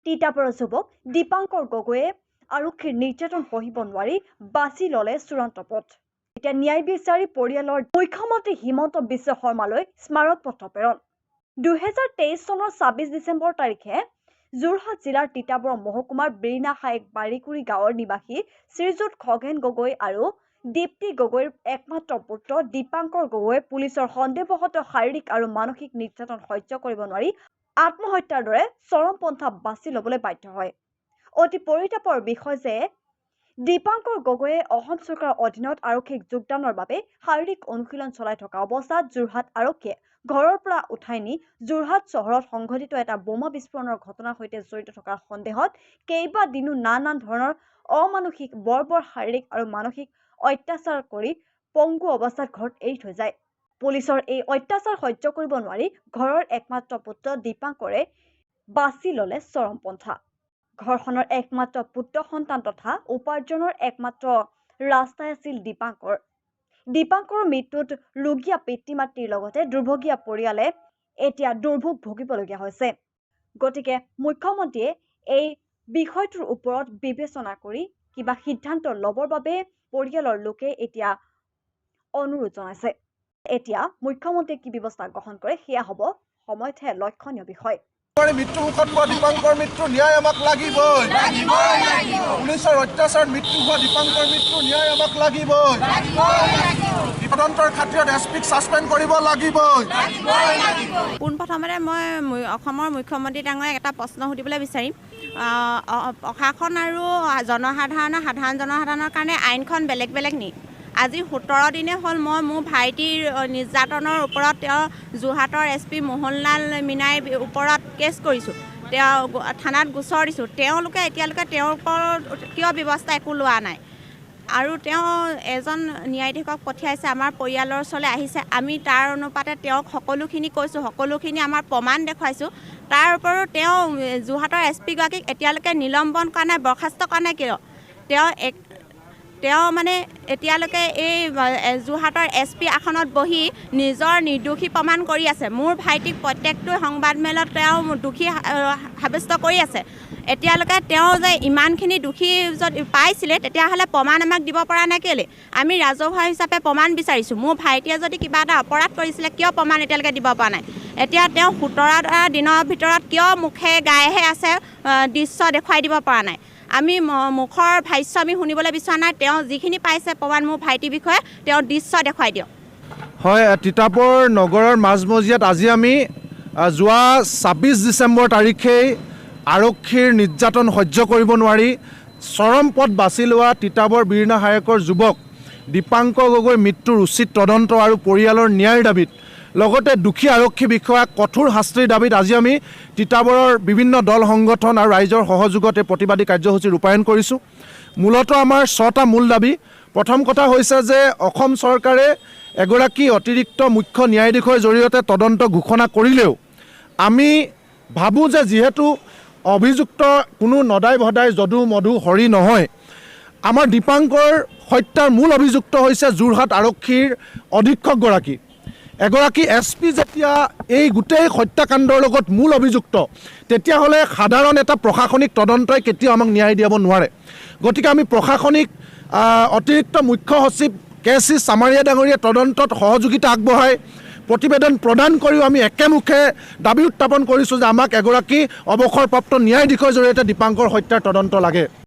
তিতাবৰৰ যুৱক দীপাংকৰ গগৈয়ে আৰক্ষীৰ নিৰ্যাতন সহিব নোৱাৰি বাছি ল'লে চূড়ান্ত পথ। এতিয়া ন্যায় বিচাৰি পৰিয়ালৰ মুখ্যমন্ত্ৰী হিমন্ত বিশ্ব শৰ্মালৈ স্মাৰক পত্ৰ প্ৰেৰণ। 2023 চনৰ 26 ডিচেম্বৰ তাৰিখে যোৰহাট জিলাৰ তিতাবৰ মহকুমাৰ বিৰিণা হাইক বাৰিকুৰি গাঁৱৰ নিবাসী শ্ৰীযুত খগেন গগৈ আৰু দীপ্তি গগৈৰ একমাত্ৰ পুত্ৰ দীপাংকৰ গগৈয়ে পুলিচৰ সন্দেহবশত শাৰীৰিক আৰু মানসিক নিৰ্যাতন সহ্য কৰিব নোৱাৰি আত্মহত্যাৰ দৰে চৰম পন্থা বাছি ল'বলৈ বাধ্য হয়। অতি পৰিতাপৰ বিষয় যে দীপাংকৰ গগৈয়ে অসম চৰকাৰৰ অধীনত আৰক্ষীক যোগদানৰ বাবে শাৰীৰিক অনুশীলন চলাই থকা অৱস্থাত যোৰহাট আৰক্ষীয়ে ঘৰৰ পৰা উঠাই নি যোৰহাট চহৰত সংঘটিত এটা বোমা বিস্ফোৰণৰ ঘটনাৰ সৈতে জড়িত থকাৰ সন্দেহত কেইবাদিনো নানান ধৰণৰ অমানসিক বৰ্বৰ শাৰীৰিক আৰু মানসিক অত্যাচাৰ কৰি পংগু অৱস্থাত ঘৰত এৰি থৈ যায়। পুলিচৰ এই অত্যাচাৰ সহ্য কৰিব নোৱাৰি ঘৰৰ একমাত্ৰ পুত্ৰ দীপাংকৰে বাছি ল'লে চৰম পন্থা। ঘৰখনৰ একমাত্ৰ পুত্ৰ সন্তান তথা উপাৰ্জনৰ একমাত্ৰ ৰাস্তাই আছিল দীপাংকৰ। দীপাংকৰৰ মৃত্যুত ৰোগীয়া পিতৃ মাতৃৰ লগতে দুৰ্ভগীয়া পৰিয়ালে এতিয়া দুৰ্ভোগ ভুগিবলগীয়া হৈছে। গতিকে মুখ্যমন্ত্ৰীয়ে এই বিষয়টোৰ ওপৰত বিবেচনা কৰি কিবা সিদ্ধান্ত ল'বৰ বাবে পৰিয়ালৰ লোকে এতিয়া অনুৰোধ জনাইছে। এতিয়া মুখ্যমন্ত্ৰীয়ে কি ব্যৱস্থা গ্ৰহণ কৰে সেয়া হ'ব সময়তহে লক্ষণীয় বিষয়। মৃত্যু মুখত পোৱা দীপাংকৰ মৃত্যু ন্যায় আমাক লাগিবই। পুলিচৰ অত্যাচাৰত মৃত্যু হোৱা দীপাংকৰ মৃত্যু ন্যায় আমাক লাগিবই। তদন্তৰ খাতিৰত এছপিক ছাছপেণ্ড কৰিব লাগিবই। পোনপ্ৰথমতে মই অসমৰ মুখ্যমন্ত্ৰী ডাঙৰীয়াক এটা প্ৰশ্ন সুধিবলৈ বিচাৰিম। প্ৰশাসন আৰু সাধাৰণ জনসাধাৰণৰ কাৰণে আইনখন বেলেগ বেলেগ নি? আজি 17 দিনে হ'ল মই মোৰ ভাইটিৰ নিৰ্যাতনৰ ওপৰত তেওঁ যোৰহাটৰ SP মোহনলাল মীনাৰ ওপৰত কেছ কৰিছোঁ। তেওঁ থানাত গোচৰ দিছোঁ। তেওঁলোকে এতিয়ালৈকে তেওঁৰ ওপৰত কিয় ব্যৱস্থা একো লোৱা নাই? আৰু তেওঁ এজন ন্যায়াধীশক পঠিয়াইছে, আমাৰ পৰিয়ালৰ ওচৰলৈ আহিছে। আমি তাৰ অনুপাতে তেওঁক সকলোখিনি কৈছোঁ, সকলোখিনি আমাৰ প্ৰমাণ দেখুৱাইছোঁ। তাৰ ওপৰত তেওঁ যোৰহাটৰ SP গৰাকীক এতিয়ালৈকে নিলম্বন কৰা নাই, বৰ্খাস্ত কৰা নাই কিয়? তেওঁ মানে এতিয়ালৈকে এই যোৰহাটৰ SP আসনত বহি নিজৰ নিৰ্দোষী প্ৰমাণ কৰি আছে। মোৰ ভাইটিক প্ৰত্যেকটো সংবাদমেলত তেওঁ দোষী সাব্যস্ত কৰি আছে। এতিয়ালৈকে তেওঁ যে ইমানখিনি দোষী যদি পাইছিলে তেতিয়াহ'লে প্ৰমাণ আমাক দিব পৰা নাই কেলৈ? আমি ৰাজহুৱা হিচাপে প্ৰমাণ বিচাৰিছোঁ। মোৰ ভাইটিয়ে যদি কিবা এটা অপৰাধ কৰিছিলে কিয় প্ৰমাণ এতিয়ালৈকে দিব পৰা নাই? এতিয়া তেওঁ 17 দিনৰ ভিতৰত কিয় মুখে গায়েহে আছে, দৃশ্য দেখুৱাই দিব পৰা নাই? আমি মুখৰ ভাষ্য আমি শুনিবলৈ বিচৰা নাই। তেওঁ যিখিনি পাইছে প্ৰমাণ মোৰ ভাইটিৰ বিষয়ে তেওঁ দৃশ্য দেখুৱাই দিয়ক। হয়, তিতাবৰ নগৰৰ মাজমজিয়াত আজি আমি যোৱা 26 ডিচেম্বৰ তাৰিখেই আৰক্ষীৰ নিৰ্যাতন সহ্য কৰিব নোৱাৰি চৰম পথ বাছি লোৱা তিতাবৰ বিৰিণা হাইকৰ যুৱক দীপাংকৰ গগৈৰ মৃত্যুৰ উচিত তদন্ত আৰু পৰিয়ালৰ ন্যায়ৰ দাবীত লগতে দোষী আৰক্ষী বিষয়াক কঠোৰ শাস্তিৰ দাবীত আজি আমি তিতাবৰৰ বিভিন্ন দল সংগঠন আৰু ৰাইজৰ সহযোগত এই প্ৰতিবাদী কাৰ্যসূচী ৰূপায়ণ কৰিছোঁ। মূলতঃ আমাৰ 6টা মূল দাবী। প্ৰথম কথা হৈছে যে অসম চৰকাৰে এগৰাকী অতিৰিক্ত মুখ্য ন্যায়াধীশৰ জৰিয়তে তদন্ত ঘোষণা কৰিলেও আমি ভাবোঁ যে যিহেতু অভিযুক্ত কোনো নদাই ভদাই যদু মধু হৰি নহয়, আমাৰ দীপাংকৰ হত্যাৰ মূল অভিযুক্ত হৈছে যোৰহাট আৰক্ষীৰ অধীক্ষকগৰাকী। এগৰাকী SP যেতিয়া এই গোটেই হত্যাকাণ্ডৰ লগত মূল অভিযুক্ত, তেতিয়াহ'লে সাধাৰণ এটা প্ৰশাসনিক তদন্তই কেতিয়াও আমাক ন্যায় দিয়াব নোৱাৰে। গতিকে আমি প্ৰশাসনিক অতিৰিক্ত মুখ্য সচিব KC চামাৰীয়া ডাঙৰীয়া তদন্তত সহযোগিতা আগবঢ়াই প্ৰতিবেদন প্ৰদান কৰিও আমি একেমুখে দাবী উত্থাপন কৰিছোঁ যে আমাক এগৰাকী অৱসৰপ্ৰাপ্ত ন্যায়াধীশৰ জৰিয়তে দীপাংকৰ হত্যাৰ তদন্ত লাগে।